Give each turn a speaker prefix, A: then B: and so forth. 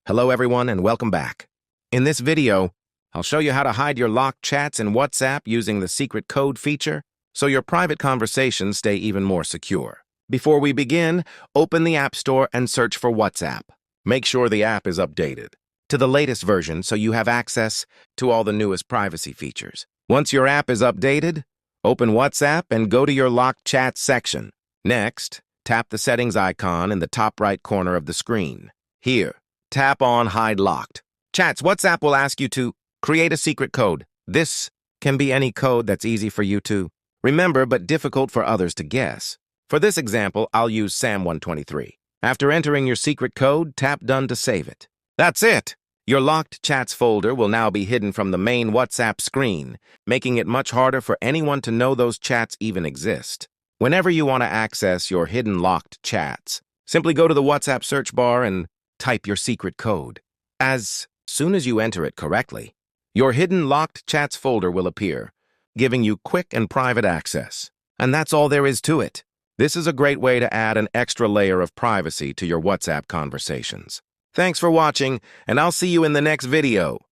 A: Hello everyone and welcome back. In this video, I'll show you how to hide your locked chats in WhatsApp using the secret code feature so your private conversations stay even more secure. Before we begin, open the App Store and search for WhatsApp. Make sure the app is updated to the latest version so you have access to all the newest privacy features. Once your app is updated, open WhatsApp and go to your locked chats section. Next, tap the settings icon in the top right corner of the screen. Here, tap on Hide Locked Chats. WhatsApp will ask you to create a secret code. This can be any code that's easy for you to remember but difficult for others to guess. For this example, I'll use Sam123. After entering your secret code, tap Done to save it. That's it! Your locked chats folder will now be hidden from the main WhatsApp screen, making it much harder for anyone to know those chats even exist. Whenever you want to access your hidden locked chats, simply go to the WhatsApp search bar and type your secret code. As soon as you enter it correctly, your hidden locked chats folder will appear, giving you quick and private access. And that's all there is to it. This is a great way to add an extra layer of privacy to your WhatsApp conversations. Thanks for watching, and I'll see you in the next video.